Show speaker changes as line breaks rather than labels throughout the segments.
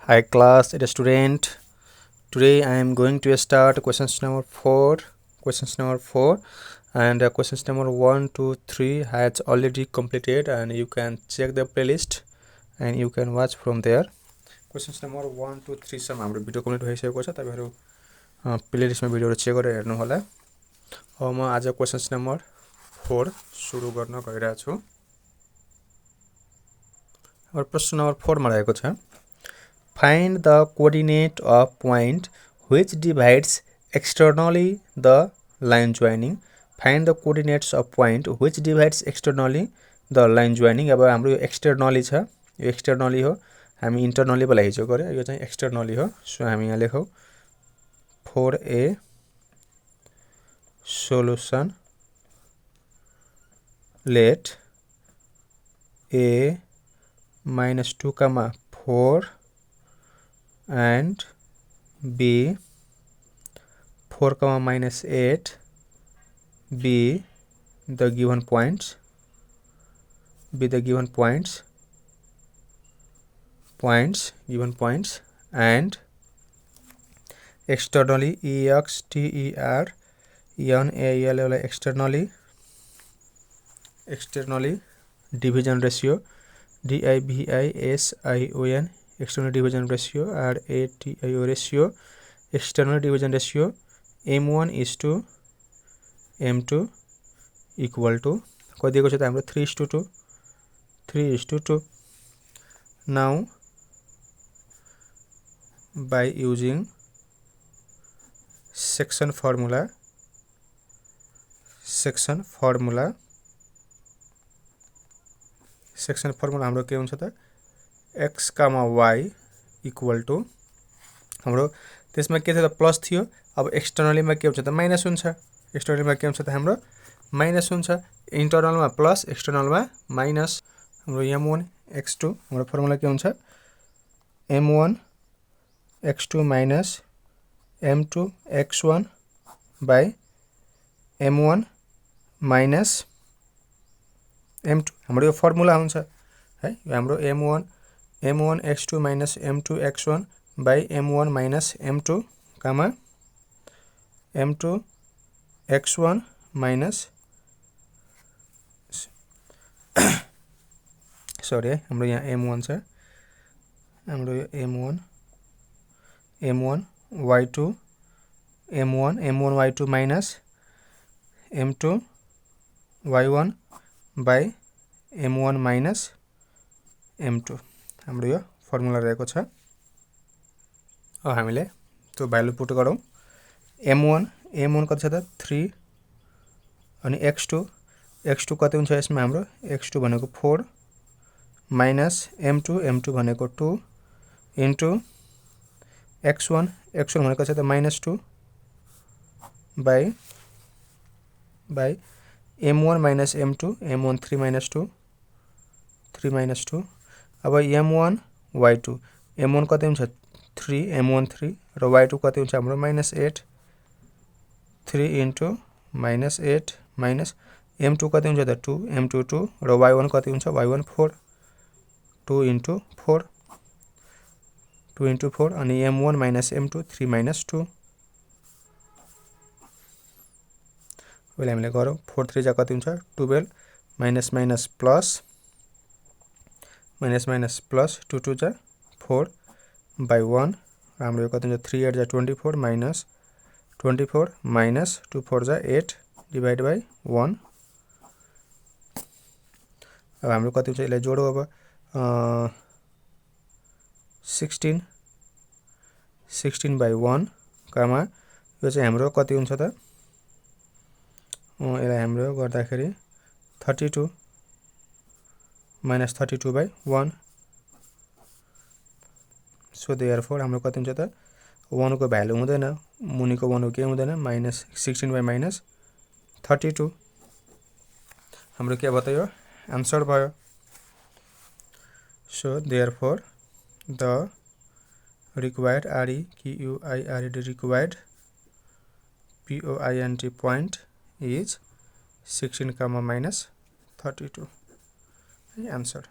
Hi class, it is student. Today I am going to start questions number 4. Questions number 4 and questions number 1, 2, 3 has already completed and you can check the playlist and you can watch from there. Questions number 1, 2, 3 सम्म हाम्रो video complete भइसकेको छ। तपाईहरु प्लेलिस्टमा भिडियोहरु check गरेर हेर्नु होला। अब म आज क्वेशन्स नम्बर 4 सुरु गर्न गइरहेको छु। अब प्रश्न नम्बर 4 मा रहेको छ Find the coordinate of point which divides externally the line joining. Find the coordinates of point which divides externally the line joining. अब हाम्रो यो externally छ, यो externally हो। हामी internally बोला हिजो गरे, यो चाहिँ externally हो। सो हामी यहाँ लेखौ 4a solution let a minus 2 comma 4 and b 4 comma minus 8 be the given points given points and externally externally division ratio division external division ratio ratio external division ratio m1 is to m2 equal to कति दिएको छ त हाम्रो 3:2 now by using section formula हाम्रो के हुन्छ त x, y equal to हाम्रो त्यसमा के थियो त प्लस थियो। अब एक्सटर्नली मा के हुन्छ त माइनस हुन्छ। एक्सटर्नली मा के हुन्छ त हाम्रो माइनस हुन्छ। इन्टर्नल मा प्लस, एक्सटर्नल मा माइनस। हाम्रो m1 x2 हाम्रो फर्मुला के हुन्छ m1 x2 minus m2 x1 by m1 minus m2 हाम्रो यो फर्मुला हुन्छ है। यो हाम्रो m1 x2 minus m2 x1 by m1 minus m2 comma m2 x1 minus sorry है हाम्रो यहाँ m1 छ। हाम्रो यो m1 y2 minus m2 y1 by m1 minus m2 हाम्रो यो फर्मुला रहेको छ। अब हामीले त्यो भ्यालु पुट गरौँ। m1 कति छ त 3 अनि x2 कति हुन्छ यसमा हाम्रो x2 भनेको 4 minus m2 भनेको 2 into x1 भनेको छ त -2 by m1 minus m2 m1 3 minus 2 अब m1 y2 m1 कति हुन्छ 3 m1 3 र y2 कति हुन्छ हाम्रो -8 3 into -8 minus m2 कति हुन्छ त 2 m2 2 र y1 कति हुन्छ y1 4 2 into 4 अनि m1 minus m2 3 minus 2 अहिले हामीले गरौँ 4 3 जा कति हुन्छ 12 minus plus 2 2 जा 4 by 1 हाम्रो यो कति हुन्छ 3 8 जा 24 minus 24 minus 2 4 जा 8 divided by 1 अब हाम्रो कति हुन्छ यसलाई जोडौ अब 16 by 1 कमा यो चाहिँ हाम्रो कति हुन्छ त यसलाई हाम्रो गर्दाखेरि 32 minus 32 by 1 so therefore हाम्रो कति हुन्छ त 1 को भ्यालु हुँदैन मुनिको 1 के हुँदैन -16 by -32 हाम्रो के भयो त यो आन्सर भयो। so therefore the required required point is 16 comma minus 32 answer.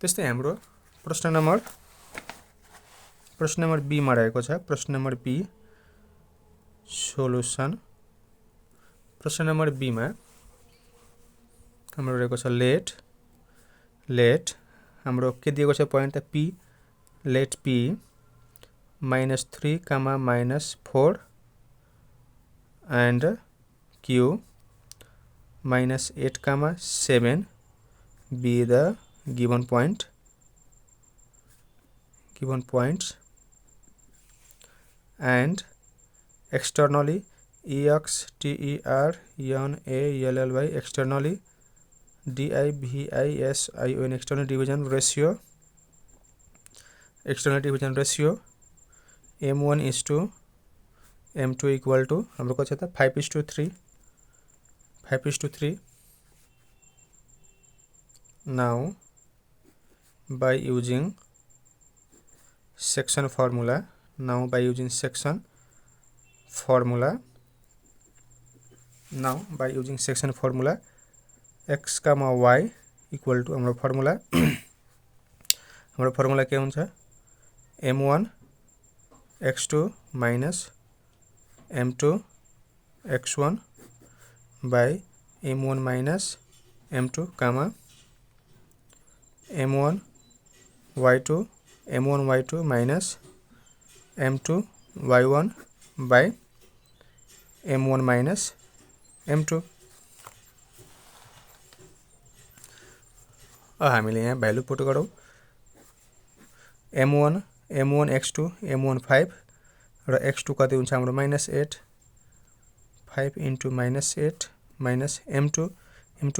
त्यस्तै हाम्रो प्रश्न नम्बर प्रश्न नम्बर बी मा रहेको छ। प्रश्न नम्बर बी सोलुसन। प्रश्न नम्बर बी मा हाम्रो रहेको छ लेट हाम्रो के दिएको छ पोइन्ट त P, late P -3, -4 and q -8, 7 be the given points and externally externally externally division external division ratio m1 is to m2 equal to हाम्रो कति छ त 5:3 now by using section formula x, y equal to हाम्रो formula के हुन्छ m1 x2 minus m2 x1 by m1 minus m2 m1 y2 minus m2 y1 by m1 minus m2। हामीले यहाँ value put गरौँ m1 x2 m1 5 र x2 कति हुन्छ हाम्रो -8 5 into -8 minus m2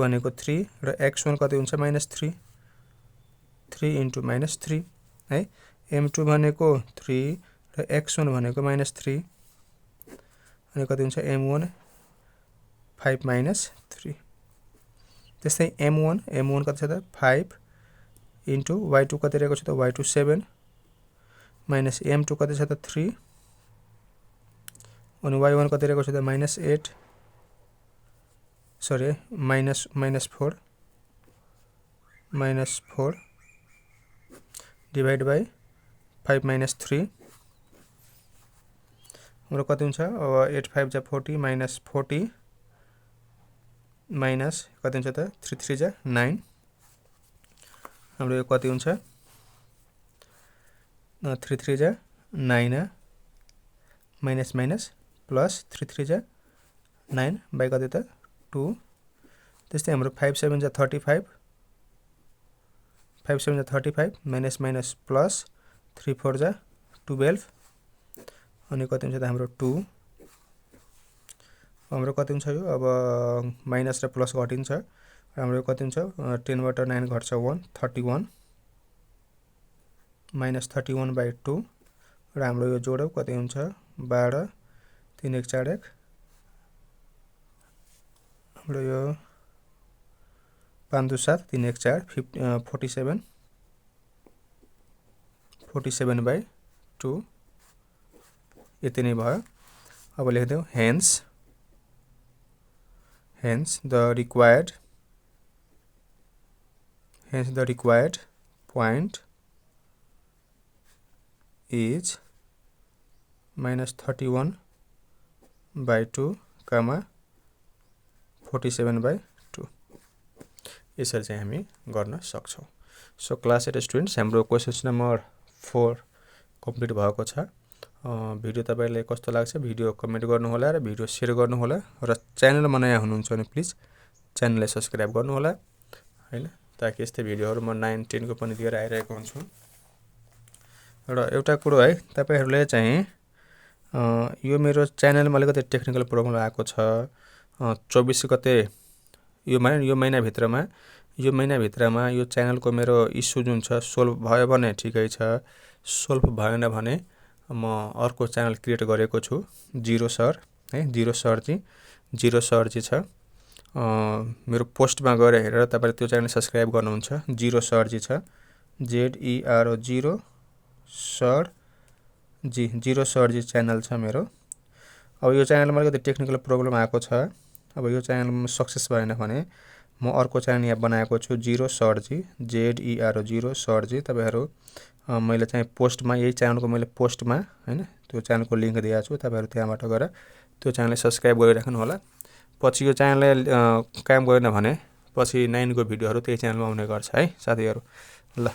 भनेको 3 र x1 कति हुन्छ -3 3 into -3 है। m2 भनेको 3 र x1 भनेको -3 अनि कति हुन्छ m1 5 -3। त्यस्तै m1 कति छ त 5 into y2 कति रहेको छ त y2 7 minus m2 कति छ त 3 अनि y1 कति रहेको छ त -8 सरी -4 डिवाइड बाई 5 -3 हाम्रो कति हुन्छ अब 8 5 जा 40 -40 माइनस कति हुन्छ त 3 3 जा 9 हाम्रो यो कति हुन्छ 3 3 जा 9 माइनस प्लस 3 3 जा 9 बाई कति त 2। त्यस्तै हाम्रो 5 7 जा 35 माइनस प्लस 3 4 जा 12 अनि कति हुन्छ त हाम्रो 2। हाम्रो कति हुन्छ यो अब माइनस र प्लस घटिन्छ हाम्रो कति हुन्छ 10 बाट 9 घट्छ 1 31 -31 by 2 र हाम्रो यो जोडौ कति हुन्छ 12 3 1 4 1 हाम्रो यो 5 2 7 3 1 4 47 by 2 यति नै भयो। अब लेख्दियौ hence the required point is -31 by 2, 47 by 2। यसरी चाहिँ हामी गर्न सक्छौं। सो क्लास 8 स्टुडेन्ट्स हाम्रो क्वेशन नम्बर 4 कम्प्लिट भएको छ। भिडियो तपाईहरुलाई कस्तो लाग्छ भिडियो कमेन्ट गर्नु होला र भिडियो शेयर गर्नु होला र च्यानलमा नयाँ हुनुहुन्छ भने प्लिज च्यानललाई सब्स्क्राइब गर्नु होला हैन, ताकि यस्तै भिडियोहरु म 9 10 को पनि लिएर आइरहेको हुन्छु। र एउटा कुरो है तपाईहरुले चाहिँ यो मेरो च्यानलमा अलिकति टेक्निकल प्रब्लम आएको छ। 24 गते यो महिना भित्रमा यो च्यानलको मेरो इस्यु जुन छ सोल्भ भयो भने ठिकै छ, सोल्भ भएन भने म अर्को च्यानल क्रिएट गरेको छु जीरो सर जी छ। मेरो पोस्टमा गएर हेरेर तपाईले त्यो च्यानल सब्स्क्राइब गर्नुहुन्छ। जीरो सर जी छ ZERO सर जी च्यानल छ मेरो। अब यो च्यानलमा अलिकति टेक्निकल प्रब्लम आएको छ। अब यो च्यानलमा सक्सेस भएन भने म अर्को च्यानल यहाँ बनाएको छु जीरो सर जी ZERO सर जी। तपाईहरु मैले चाहिँ पोस्टमा यही च्यानलको मैले पोस्टमा हैन त्यो च्यानलको लिङ्क दिएको छु। तपाईँहरू त्यहाँबाट गएर त्यो च्यानललाई सब्सक्राइब गरिराख्नु होला। पछि यो च्यानलले काम गरेन भने पछि 9 को भिडियोहरू त्यही च्यानलमा आउने गर्छ है साथीहरू। ल